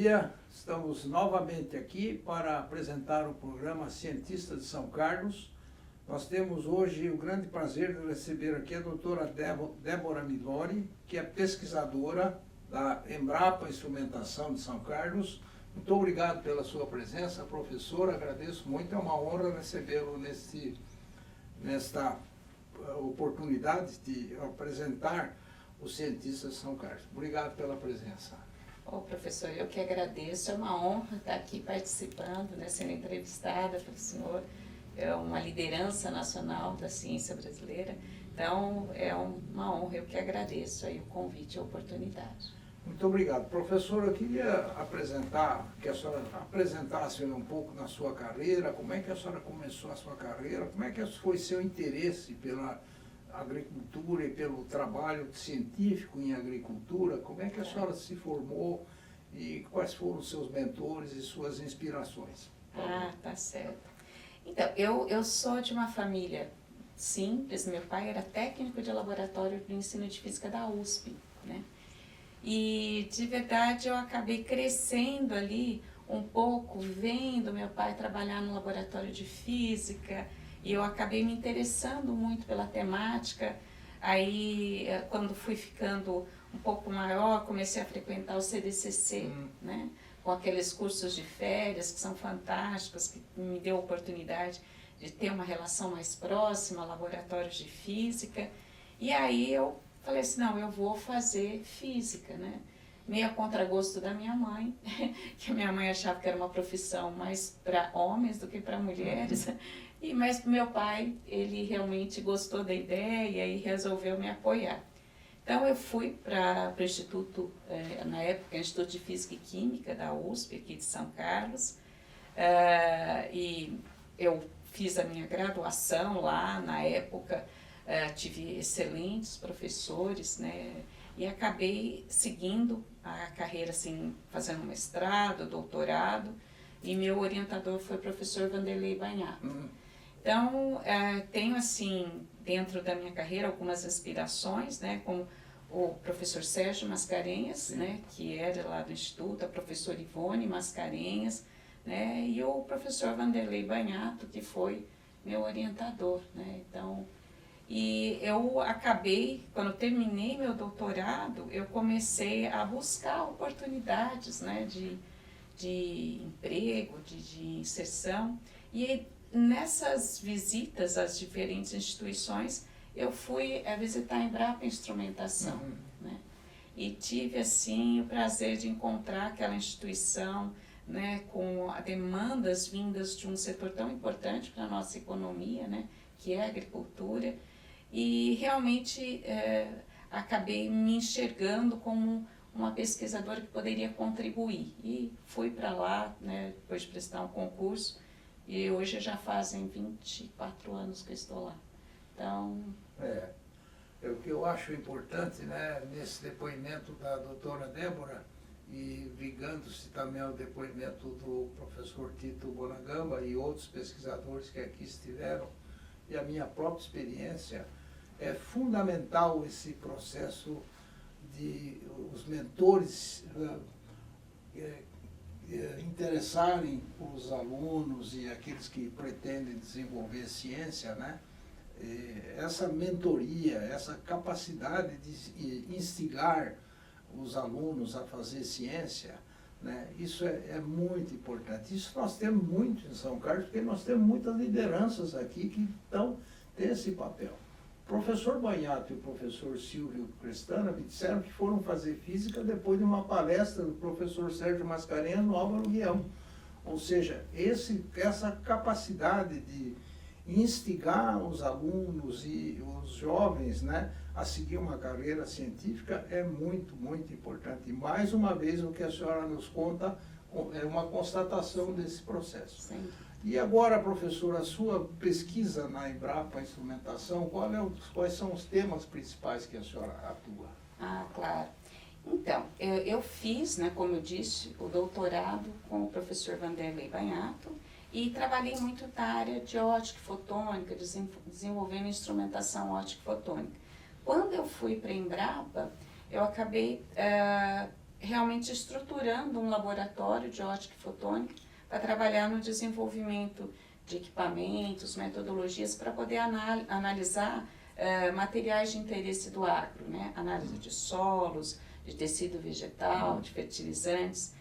dia, estamos novamente aqui para apresentar o programa Cientista de São Carlos. Nós temos hoje o grande prazer de receber aqui a doutora Débora Milori, que é pesquisadora da Embrapa Instrumentação de São Carlos. Muito obrigado pela sua presença, professora, agradeço muito, é uma honra recebê-lo nesta oportunidade de apresentar os cientistas de São Carlos. Obrigado pela presença. Ô, professor, eu que agradeço, é uma honra estar aqui participando, né, sendo entrevistada pelo senhor, é uma liderança nacional da ciência brasileira, então é uma honra, eu que agradeço aí o convite e a oportunidade. Muito obrigado. Professor, eu queria que a senhora apresentasse um pouco na sua carreira, como é que a senhora começou a sua carreira, como é que foi seu interesse pela agricultura e pelo trabalho científico em agricultura, como é que a senhora se formou e quais foram os seus mentores e suas inspirações? Ah, tá certo. Então, eu sou de uma família simples, meu pai era técnico de laboratório de ensino de física da USP, né? E, de verdade, eu acabei crescendo ali um pouco, vendo meu pai trabalhar no laboratório de física, e eu acabei me interessando muito pela temática. Aí, quando fui ficando um pouco maior, comecei a frequentar o CDCC, né? Com aqueles cursos de férias que são fantásticos, que me deu a oportunidade de ter uma relação mais próxima, laboratórios de física. E aí eu falei assim, não, eu vou fazer física, né? Meio a contragosto da minha mãe, que a minha mãe achava que era uma profissão mais para homens do que para mulheres. Mas meu pai, ele realmente gostou da ideia e resolveu me apoiar. Então eu fui para o Instituto, na época, Instituto de Física e Química da USP, aqui de São Carlos, e eu fiz a minha graduação lá, na época tive excelentes professores, né, e acabei seguindo a carreira, assim, fazendo mestrado, doutorado, e meu orientador foi o professor Vanderlei Banhato. Então, tenho, assim, dentro da minha carreira, algumas inspirações, né, como o professor Sérgio Mascarenhas, né, que era lá do Instituto, a professora Ivone Mascarenhas, né, e o professor Vanderlei Banhato, que foi meu orientador, né, então, e eu acabei, quando terminei meu doutorado, eu comecei a buscar oportunidades, né, de emprego, de inserção, e nessas visitas às diferentes instituições, eu fui visitar a Embrapa Instrumentação, né? E tive, assim, o prazer de encontrar aquela instituição, né, com demandas vindas de um setor tão importante para a nossa economia, né, que é a agricultura, e realmente acabei me enxergando como uma pesquisadora que poderia contribuir. E fui para lá, né, depois de prestar um concurso, e hoje já fazem 24 anos que eu estou lá. Então... O que eu acho importante, né, nesse depoimento da doutora Débora, e ligando-se também ao depoimento do professor Tito Bonagamba e outros pesquisadores que aqui estiveram, e a minha própria experiência, é fundamental esse processo de os mentores interessarem os alunos e aqueles que pretendem desenvolver ciência, né? Essa mentoria, essa capacidade de instigar os alunos a fazer ciência, né? Isso é muito importante. Isso nós temos muito em São Carlos, porque nós temos muitas lideranças aqui que têm esse papel. O professor Banhato e o professor Silvio Crestana me disseram que foram fazer física depois de uma palestra do professor Sérgio Mascarenhas no Álvaro Guião. Ou seja, essa capacidade de instigar os alunos e os jovens, né, a seguir uma carreira científica é muito, muito importante. E mais uma vez o que a senhora nos conta é uma constatação desse processo. Sim. E agora, professora, a sua pesquisa na Embrapa Instrumentação, quais são os temas principais que a senhora atua? Ah, claro. Então, eu fiz, né, como eu disse, o doutorado com o professor Vanderlei Banhato e trabalhei muito na área de ótica fotônica, desenvolvendo instrumentação ótica fotônica. Quando eu fui para a Embrapa, eu acabei realmente estruturando um laboratório de ótica e fotônica para trabalhar no desenvolvimento de equipamentos, metodologias para poder analisar materiais de interesse do agro, né? Análise de solos, de tecido vegetal, de fertilizantes.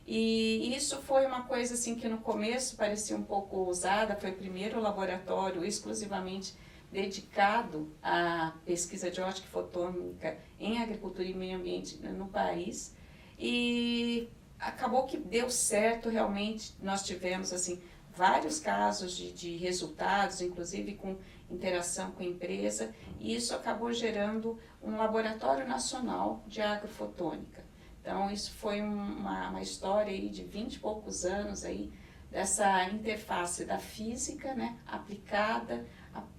E isso foi uma coisa assim que no começo parecia um pouco ousada, foi o primeiro laboratório exclusivamente dedicado à pesquisa de ótica e fotônica em agricultura e meio ambiente no país. E acabou que deu certo realmente, nós tivemos assim vários casos de resultados, inclusive com interação com a empresa, e isso acabou gerando um laboratório nacional de agrofotônica. Então isso foi uma história aí de 20 e poucos anos aí, dessa interface da física, né, aplicada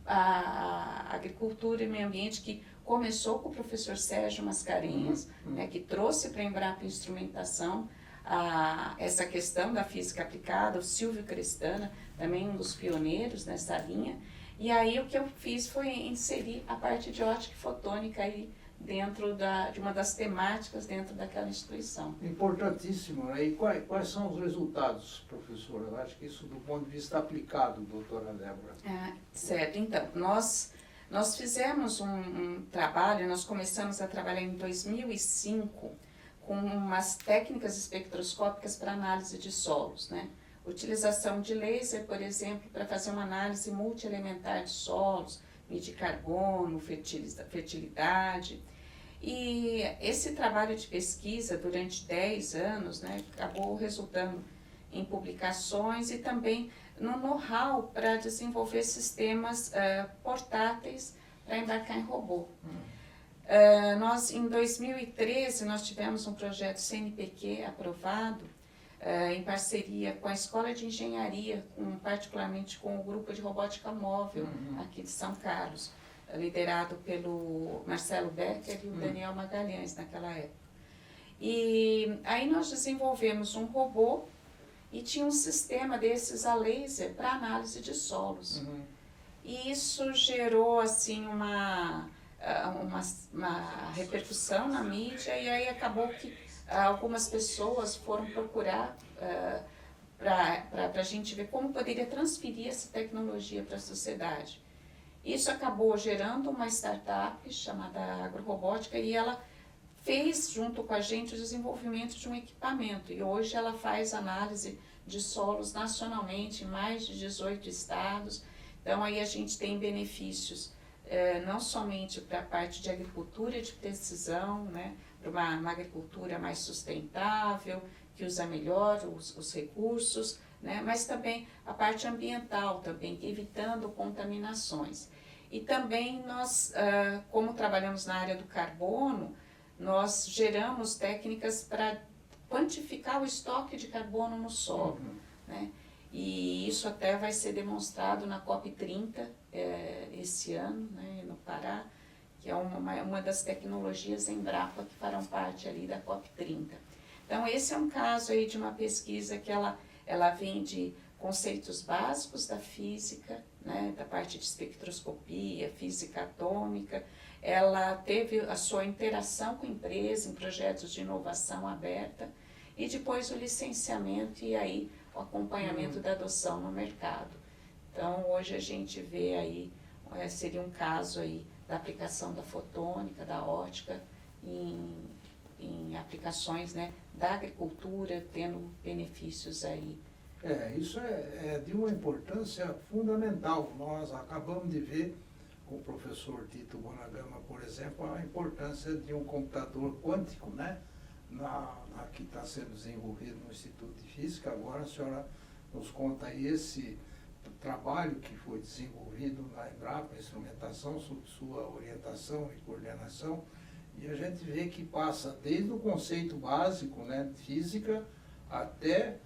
à agricultura e meio ambiente, que começou com o professor Sérgio Mascarenhas, né, que trouxe para a Embrapa Instrumentação essa questão da física aplicada, o Silvio Crestana, também um dos pioneiros nessa linha. E aí o que eu fiz foi inserir a parte de ótica e fotônica aí dentro de uma das temáticas dentro daquela instituição. Importantíssimo, né? E quais são os resultados, professora? Eu acho que isso do ponto de vista aplicado, doutora Débora. Certo, então, nós fizemos um trabalho, nós começamos a trabalhar em 2005 com umas técnicas espectroscópicas para análise de solos, né? Utilização de laser, por exemplo, para fazer uma análise multielementar de solos, medir carbono, fertilidade. E esse trabalho de pesquisa durante 10 anos, né, acabou resultando em publicações e também no know-how para desenvolver sistemas portáteis para embarcar em robô. Nós, em 2013, nós tivemos um projeto CNPq aprovado em parceria com a Escola de Engenharia, particularmente com o Grupo de Robótica Móvel aqui de São Carlos, liderado pelo Marcelo Becker e o Daniel Magalhães naquela época. E aí nós desenvolvemos um robô e tinha um sistema desses a laser para análise de solos. E isso gerou assim uma repercussão na mídia, e aí acabou que algumas pessoas foram procurar para a gente ver como poderia transferir essa tecnologia para a sociedade. Isso acabou gerando uma startup chamada Agrorobótica, e ela fez junto com a gente o desenvolvimento de um equipamento, e hoje ela faz análise de solos nacionalmente em mais de 18 estados. Então aí a gente tem benefícios não somente para a parte de agricultura de precisão, né, para uma agricultura mais sustentável, que usa melhor os recursos, né, mas também a parte ambiental, também evitando contaminações. E também nós, como trabalhamos na área do carbono, nós geramos técnicas para quantificar o estoque de carbono no solo, né? E isso até vai ser demonstrado na COP30 esse ano, né, no Pará, que é uma das tecnologias Embrapa que farão parte ali da COP30. Então esse é um caso aí de uma pesquisa que ela vem de conceitos básicos da física, né, da parte de espectroscopia, física atômica. Ela teve a sua interação com a empresa em projetos de inovação aberta, e depois o licenciamento e aí o acompanhamento da adoção no mercado. Então hoje a gente vê aí, seria um caso aí da aplicação da fotônica, da ótica em aplicações, né, da agricultura, tendo benefícios aí. Isso é de uma importância fundamental. Nós acabamos de ver com o professor Tito Bonagama, por exemplo, a importância de um computador quântico, né, que está sendo desenvolvido no Instituto de Física. Agora a senhora nos conta aí esse trabalho que foi desenvolvido na Embrapa Instrumentação, sob sua orientação e coordenação, e a gente vê que passa desde o conceito básico, né, de física, até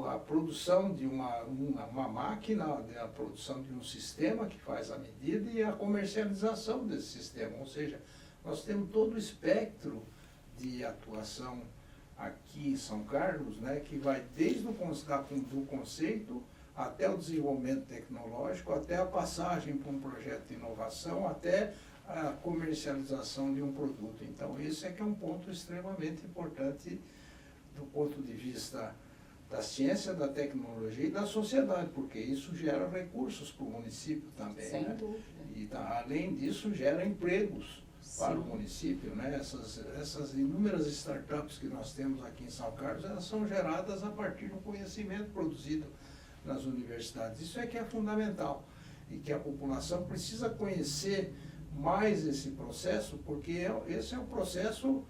a produção de uma máquina, a produção de um sistema que faz a medida e a comercialização desse sistema. Ou seja, nós temos todo o espectro de atuação aqui em São Carlos, né, que vai desde do conceito até o desenvolvimento tecnológico, até a passagem para um projeto de inovação, até a comercialização de um produto. Então, esse é que é um ponto extremamente importante do ponto de vista da ciência, da tecnologia e da sociedade, porque isso gera recursos para o município também. Sem né? dúvida. E além disso, gera empregos para o município. Né? Essas inúmeras startups que nós temos aqui em São Carlos, elas são geradas a partir do conhecimento produzido nas universidades. Isso é que é fundamental e que a população precisa conhecer mais esse processo, porque esse é um processo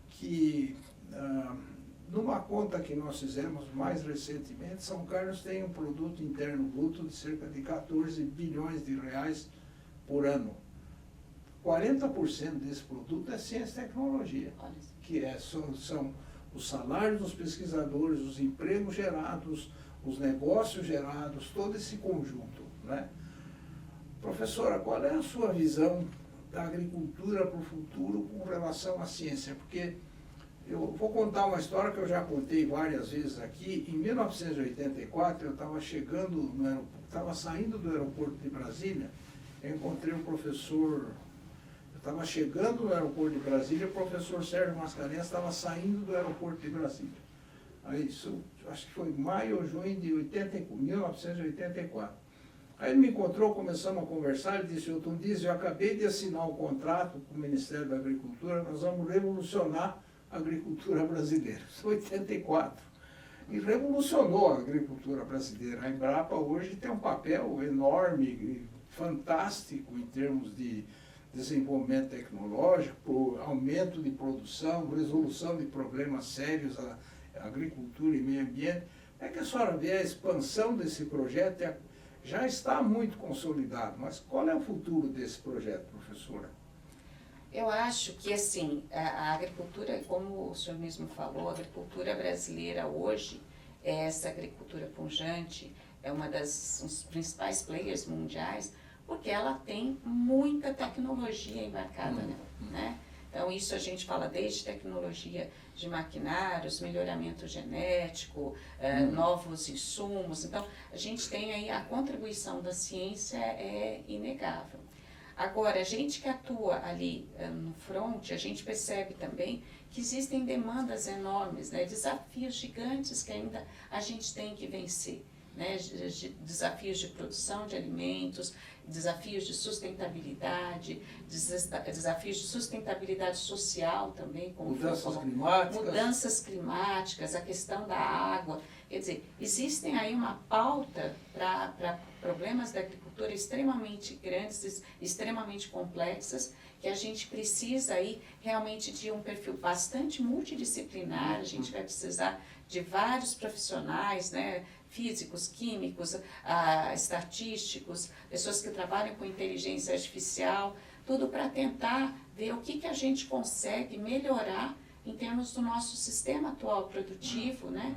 que, numa conta que nós fizemos mais recentemente, São Carlos tem um produto interno bruto de cerca de 14 bilhões de reais por ano. 40% desse produto é ciência e tecnologia, que são os salários dos pesquisadores, os empregos gerados, os negócios gerados, todo esse conjunto. Né? Professora, qual é a sua visão da agricultura para o futuro com relação à ciência? Porque eu vou contar uma história que eu já contei várias vezes aqui. Em 1984, eu estava saindo do aeroporto de Brasília, eu encontrei um professor, eu estava chegando no aeroporto de Brasília, o professor Sérgio Mascarenhas estava saindo do aeroporto de Brasília. Aí, isso, acho que foi maio ou junho de 1984. Aí ele me encontrou, começamos a conversar, ele disse: Hilton Dias, eu acabei de assinar um contrato com o Ministério da Agricultura, nós vamos revolucionar a agricultura brasileira. Isso foi 84. E revolucionou a agricultura brasileira. A Embrapa hoje tem um papel enorme, fantástico em termos de desenvolvimento tecnológico, aumento de produção, resolução de problemas sérios, a agricultura e meio ambiente. É que a senhora vê a expansão desse projeto, já está muito consolidado, mas qual é o futuro desse projeto, professora? Eu acho que, assim, a agricultura, como o senhor mesmo falou, a agricultura brasileira hoje, essa agricultura pujante, é uma dos principais players mundiais, porque ela tem muita tecnologia embarcada nela, né? Então, isso a gente fala desde tecnologia de maquinários, melhoramento genético, novos insumos. Então, a gente tem aí a contribuição da ciência é inegável. Agora, a gente que atua ali no front, a gente percebe também que existem demandas enormes, né? Desafios gigantes que ainda a gente tem que vencer. Né, desafios de produção de alimentos, desafios de sustentabilidade, desafios de sustentabilidade social também, como mudanças climáticas, a questão da água. Quer dizer, existem aí uma pauta para problemas da agricultura extremamente grandes, extremamente complexas, que a gente precisa aí realmente de um perfil bastante multidisciplinar. A gente vai precisar de vários profissionais, né, físicos, químicos, estatísticos, pessoas que trabalham com inteligência artificial, tudo para tentar ver o que a gente consegue melhorar em termos do nosso sistema atual produtivo, né,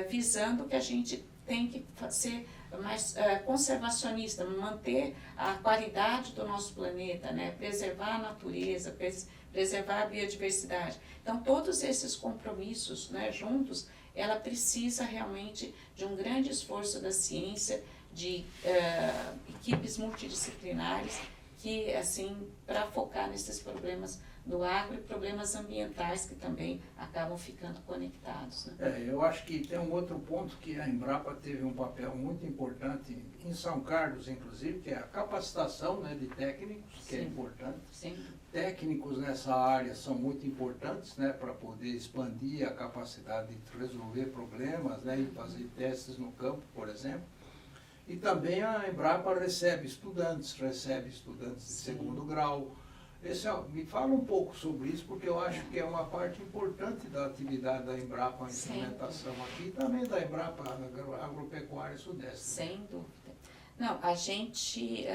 visando que a gente tem que ser mais conservacionista, manter a qualidade do nosso planeta, né, preservar a natureza, preservar a biodiversidade. Então, todos esses compromissos, né, juntos, ela precisa realmente de um grande esforço da ciência, de equipes multidisciplinares, que, assim, para focar nesses problemas do agro e problemas ambientais que também acabam ficando conectados. Né? Eu acho que tem um outro ponto que a Embrapa teve um papel muito importante em São Carlos, inclusive, que é a capacitação, né, de técnicos, que é importante. Sim. Técnicos nessa área são muito importantes, né, para poder expandir a capacidade de resolver problemas, né, e fazer testes no campo, por exemplo. E também a Embrapa recebe estudantes de segundo grau. Me fala um pouco sobre isso, porque eu acho que é uma parte importante da atividade da Embrapa, a implementação aqui, e também da Embrapa Agropecuária Sudeste. Sem dúvida. Não, a gente,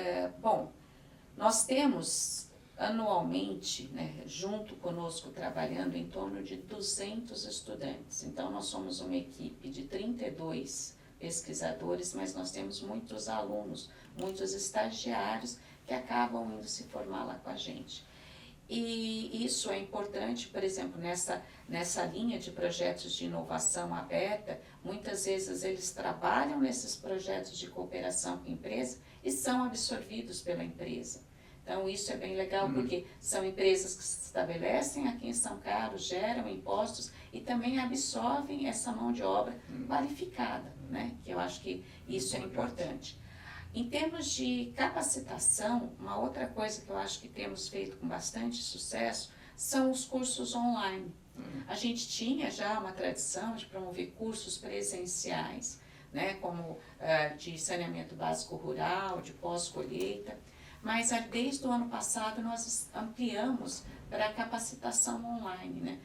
nós temos anualmente, né, junto conosco, trabalhando em torno de 200 estudantes. Então, nós somos uma equipe de 32 pesquisadores, mas nós temos muitos alunos, muitos estagiários que acabam indo se formar lá com a gente. E isso é importante, por exemplo, nessa linha de projetos de inovação aberta, muitas vezes eles trabalham nesses projetos de cooperação com a empresa e são absorvidos pela empresa. Então, isso é bem legal, porque são empresas que se estabelecem aqui em São Carlos, geram impostos e também absorvem essa mão de obra qualificada, né? Que eu acho que isso é importante. Em termos de capacitação, uma outra coisa que eu acho que temos feito com bastante sucesso são os cursos online. A gente tinha já uma tradição de promover cursos presenciais, né, como de saneamento básico rural, de pós-colheita, mas desde o ano passado nós ampliamos para a capacitação online, né,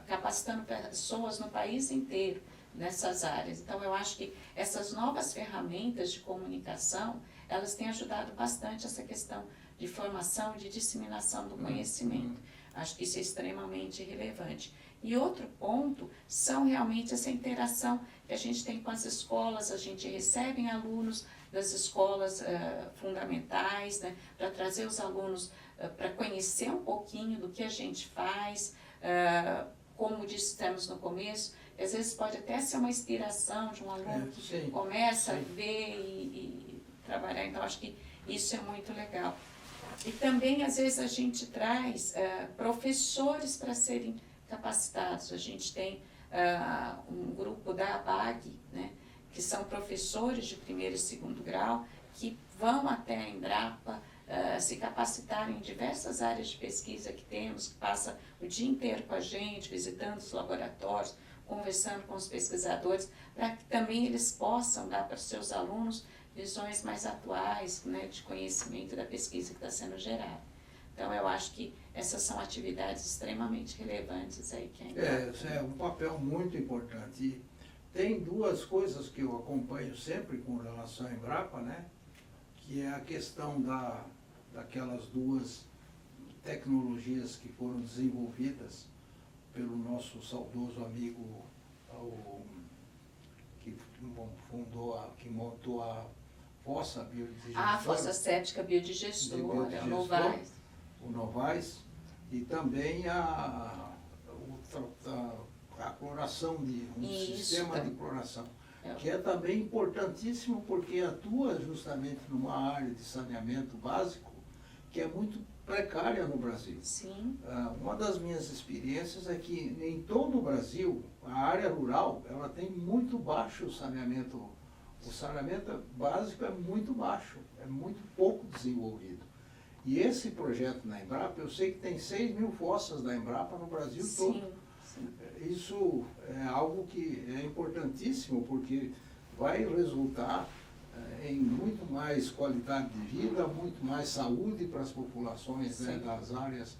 capacitando pessoas no país inteiro nessas áreas. Então eu acho que essas novas ferramentas de comunicação, elas têm ajudado bastante essa questão de formação e de disseminação do conhecimento. Acho que isso é extremamente relevante. E outro ponto são realmente essa interação que a gente tem com as escolas. A gente recebe alunos das escolas fundamentais, né, para trazer os alunos para conhecer um pouquinho do que a gente faz. Como dissemos no começo, às vezes pode até ser uma inspiração de um aluno que começa a ver e trabalhar. Então, acho que isso é muito legal. E também, às vezes, a gente traz professores para serem capacitados. A gente tem um grupo da ABAG, né, que são professores de primeiro e segundo grau, que vão até a Embrapa se capacitar em diversas áreas de pesquisa que temos, que passa o dia inteiro com a gente, visitando os laboratórios, conversando com os pesquisadores, para que também eles possam dar para os seus alunos visões mais atuais, né, de conhecimento da pesquisa que está sendo gerada. Então, eu acho que essas são atividades extremamente relevantes aí que ainda... É um papel muito importante. E tem duas coisas que eu acompanho sempre com relação à Embrapa, né, que é a questão daquelas duas tecnologias que foram desenvolvidas pelo nosso saudoso amigo, que montou a fossa biodigestora. A fossa séptica biodigestora, o Novaes, e também a cloração, sistema de cloração, que é também importantíssimo porque atua justamente numa área de saneamento básico que é muito precária no Brasil. Sim. Uma das minhas experiências é que em todo o Brasil, a área rural, ela tem muito baixo saneamento. O saneamento básico é muito baixo, é muito pouco desenvolvido. E esse projeto na Embrapa, eu sei que tem 6.000 fossas da Embrapa no Brasil todo. Sim. Isso é algo que é importantíssimo, porque vai resultar em muito mais qualidade de vida, muito mais saúde para as populações, né, das áreas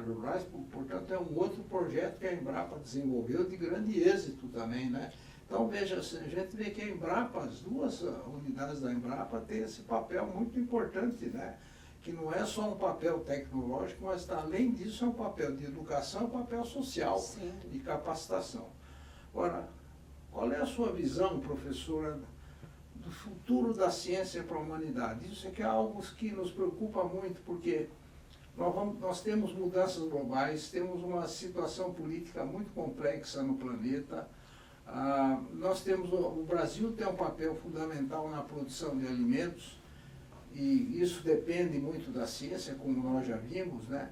rurais. Portanto, é um outro projeto que a Embrapa desenvolveu de grande êxito também, né? Então, veja, a gente vê que a Embrapa, as duas unidades da Embrapa têm esse papel muito importante, né? Que não é só um papel tecnológico, mas além disso é um papel de educação, um papel social, de capacitação. Agora, qual é a sua visão, professora, do futuro da ciência para a humanidade? Isso é que é algo que nos preocupa muito, porque nós temos mudanças globais, temos uma situação política muito complexa no planeta. O Brasil tem um papel fundamental na produção de alimentos, e isso depende muito da ciência, como nós já vimos, né?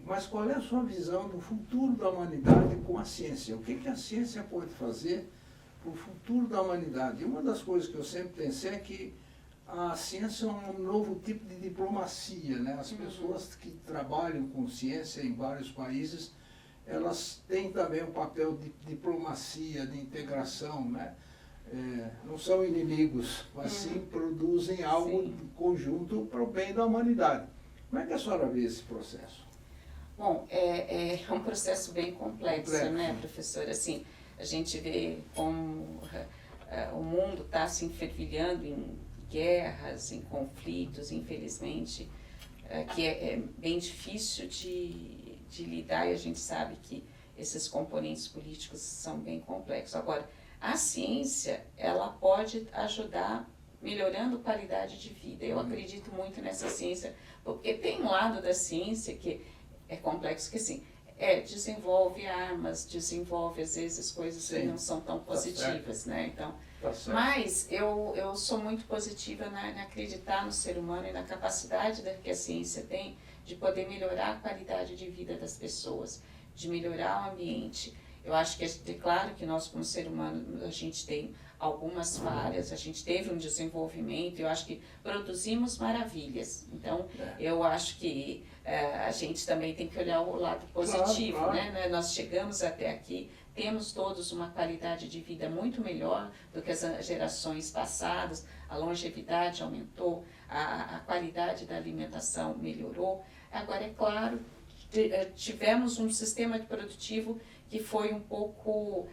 Mas qual é a sua visão do futuro da humanidade com a ciência? O que a ciência pode fazer para o futuro da humanidade? E uma das coisas que eu sempre pensei é que a ciência é um novo tipo de diplomacia, né? As pessoas que trabalham com ciência em vários países, elas têm também um papel de diplomacia, de integração, né? Não são inimigos, mas sim produzem algo de conjunto para o bem da humanidade. Como é que a senhora vê esse processo? Bom, é um processo bem complexo, né, professora? Assim, a gente vê como o mundo está se enfervilhando em guerras, em conflitos, infelizmente, que é bem difícil de lidar, e a gente sabe que esses componentes políticos são bem complexos. Agora, a ciência, ela pode ajudar melhorando a qualidade de vida. Eu acredito muito nessa ciência, porque tem um lado da ciência que é complexo, que assim, desenvolve armas, desenvolve às vezes coisas que não são tão positivas, né? Então, mas eu sou muito positiva em acreditar no ser humano e na capacidade que a ciência tem de poder melhorar a qualidade de vida das pessoas, de melhorar o ambiente. Eu acho que é claro que nós, como ser humano, a gente tem algumas falhas, a gente teve um desenvolvimento, eu acho que produzimos maravilhas. Então, eu acho que a gente também tem que olhar o lado positivo, claro. Né? Nós chegamos até aqui, temos todos uma qualidade de vida muito melhor do que as gerações passadas, a longevidade aumentou, a qualidade da alimentação melhorou. Agora, é claro, tivemos um sistema produtivo que foi um pouco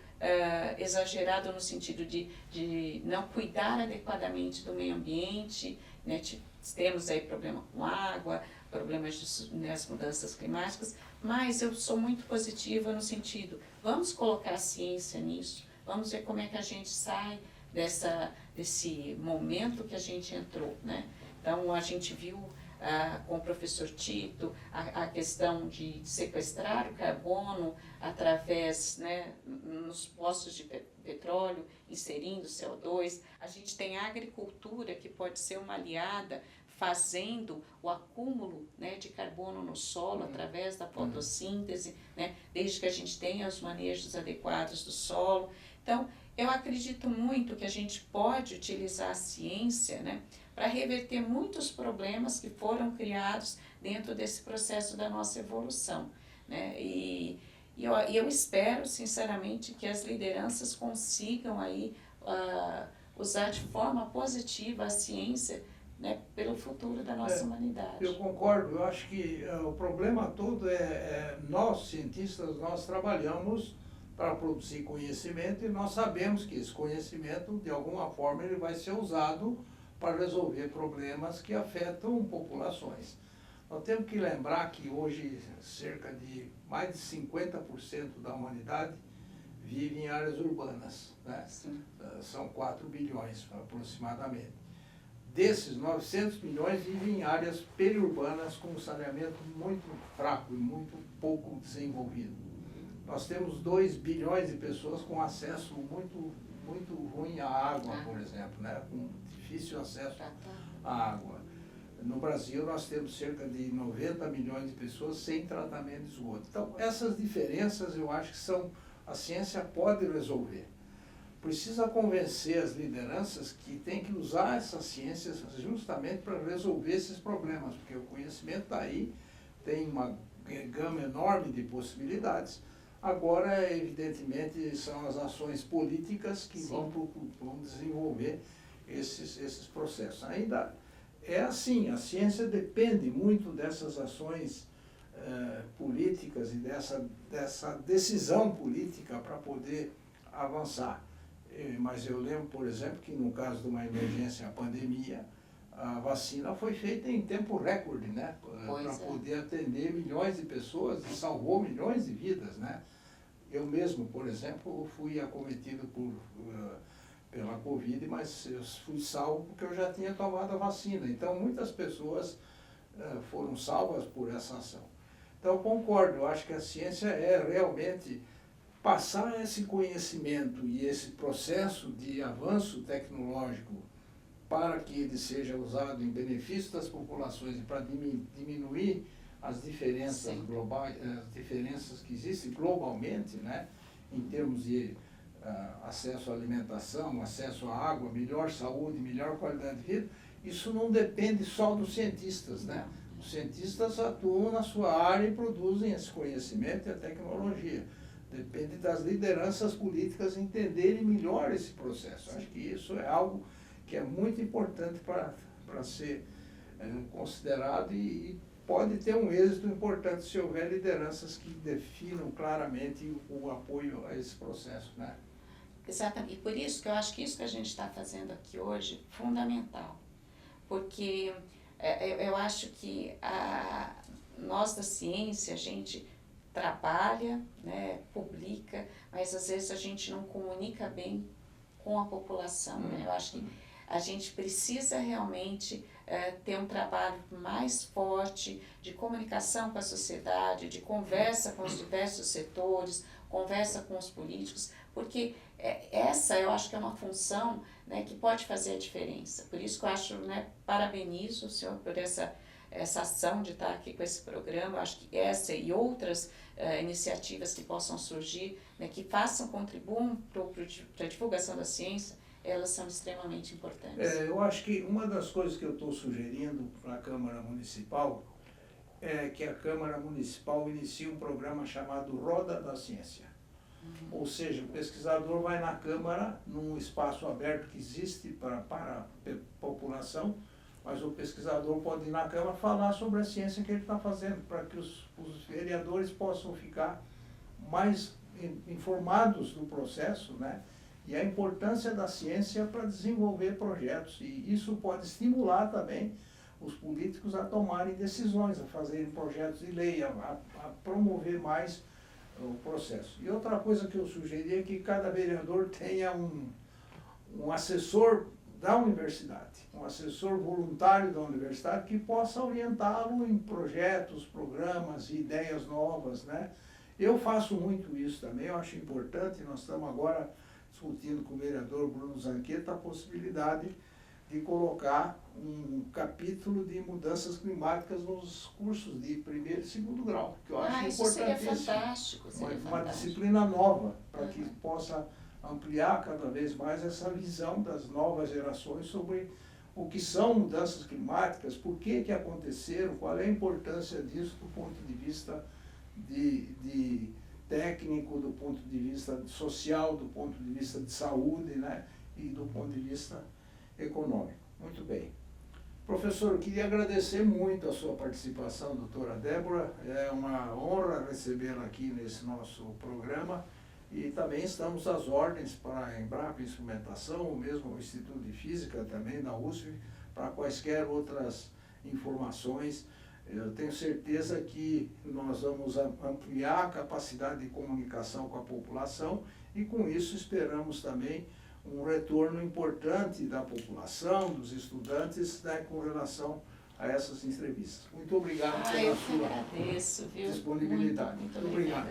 exagerado no sentido de não cuidar adequadamente do meio ambiente, né? Temos aí problema com água, problemas das mudanças climáticas, mas eu sou muito positiva no sentido, vamos colocar a ciência nisso, vamos ver como é que a gente sai desse momento que a gente entrou, né? Então, a gente viu com o professor Tito a questão de sequestrar o carbono através, né, nos poços de petróleo, inserindo CO2. A gente tem a agricultura que pode ser uma aliada, fazendo o acúmulo, né, de carbono no solo através da fotossíntese, né, desde que a gente tenha os manejos adequados do solo. Então, eu acredito muito que a gente pode utilizar a ciência, né, para reverter muitos problemas que foram criados dentro desse processo da nossa evolução, né? E eu espero, sinceramente, que as lideranças consigam aí, usar de forma positiva a ciência, né, pelo futuro da nossa humanidade. Eu concordo, eu acho que o problema todo nós, cientistas, nós trabalhamos para produzir conhecimento e nós sabemos que esse conhecimento, de alguma forma, ele vai ser usado para resolver problemas que afetam populações. Nós temos que lembrar que hoje cerca de mais de 50% da humanidade vive em áreas urbanas, né? São 4 bilhões aproximadamente. Desses, 900 milhões vivem em áreas periurbanas com um saneamento muito fraco e muito pouco desenvolvido. Nós temos 2 bilhões de pessoas com acesso muito ruim à água, por exemplo, né? Com difícil acesso à água. No Brasil, nós temos cerca de 90 milhões de pessoas sem tratamento de esgoto. Então, essas diferenças, eu acho que a ciência pode resolver. Precisa convencer as lideranças que tem que usar essas ciências justamente para resolver esses problemas, porque o conhecimento está aí, tem uma gama enorme de possibilidades. Agora, evidentemente, são as ações políticas que vão desenvolver esses processos. Ainda é assim, a ciência depende muito dessas ações políticas e dessa decisão política para poder avançar. Mas eu lembro, por exemplo, que no caso de uma emergência, a pandemia, a vacina foi feita em tempo recorde, né? Para poder atender milhões de pessoas e salvou milhões de vidas, né? Eu mesmo, por exemplo, fui acometido pela Covid, mas eu fui salvo porque eu já tinha tomado a vacina. Então, muitas pessoas foram salvas por essa ação. Então, eu concordo, eu acho que a ciência é realmente passar esse conhecimento e esse processo de avanço tecnológico para que ele seja usado em benefício das populações e para diminuir as diferenças globais, as diferenças que existem globalmente, né, em termos de acesso à alimentação, acesso à água, melhor saúde, melhor qualidade de vida, isso não depende só dos cientistas, né? Os cientistas atuam na sua área e produzem esse conhecimento e a tecnologia. Depende das lideranças políticas entenderem melhor esse processo. Acho que isso é algo que é muito importante para ser considerado e pode ter um êxito importante se houver lideranças que definam claramente o apoio a esse processo, né? Exatamente. E por isso que eu acho que isso que a gente está fazendo aqui hoje é fundamental. Porque eu acho que nós da ciência, a gente trabalha, né, publica, mas às vezes a gente não comunica bem com a população, né? Eu acho que a gente precisa realmente ter um trabalho mais forte de comunicação com a sociedade, de conversa com os diversos setores, conversa com os políticos, porque essa eu acho que é uma função, né, que pode fazer a diferença. Por isso que eu acho, né, parabenizo o senhor por essa ação de estar aqui com esse programa. Eu acho que essa e outras iniciativas que possam surgir, né, que contribuam para a divulgação da ciência, elas são extremamente importantes. Eu acho que uma das coisas que eu estou sugerindo para a Câmara Municipal é que a Câmara Municipal inicie um programa chamado Roda da Ciência. Ou seja, o pesquisador vai na Câmara, num espaço aberto que existe para a população, mas o pesquisador pode ir na Câmara falar sobre a ciência que ele está fazendo, para que os vereadores possam ficar mais informados do processo, né? E a importância da ciência para desenvolver projetos. E isso pode estimular também os políticos a tomarem decisões, a fazerem projetos de lei, a promover mais o processo. E outra coisa que eu sugeri é que cada vereador tenha um assessor da universidade, um assessor voluntário da universidade que possa orientá-lo em projetos, programas e ideias novas, né? Eu faço muito isso também, eu acho importante. Nós estamos agora discutindo com o vereador Bruno Zanqueta a possibilidade de colocar um capítulo de mudanças climáticas nos cursos de primeiro e segundo grau, que eu acho isso seria importantíssimo. fantástico. Uma disciplina nova, para que possa ampliar cada vez mais essa visão das novas gerações sobre o que são mudanças climáticas, por que aconteceram, qual é a importância disso do ponto de vista de técnico, do ponto de vista social, do ponto de vista de saúde, né, e do ponto de vista econômico. Muito bem. Professor, eu queria agradecer muito a sua participação, doutora Débora. É uma honra recebê-la aqui nesse nosso programa. E também estamos às ordens para a Embrapa Instrumentação, ou mesmo o Instituto de Física também da USP, para quaisquer outras informações. Eu tenho certeza que nós vamos ampliar a capacidade de comunicação com a população e, com isso, esperamos também um retorno importante da população, dos estudantes, né, com relação a essas entrevistas. Muito obrigado pela sua agradeço, viu? disponibilidade. Muito obrigada.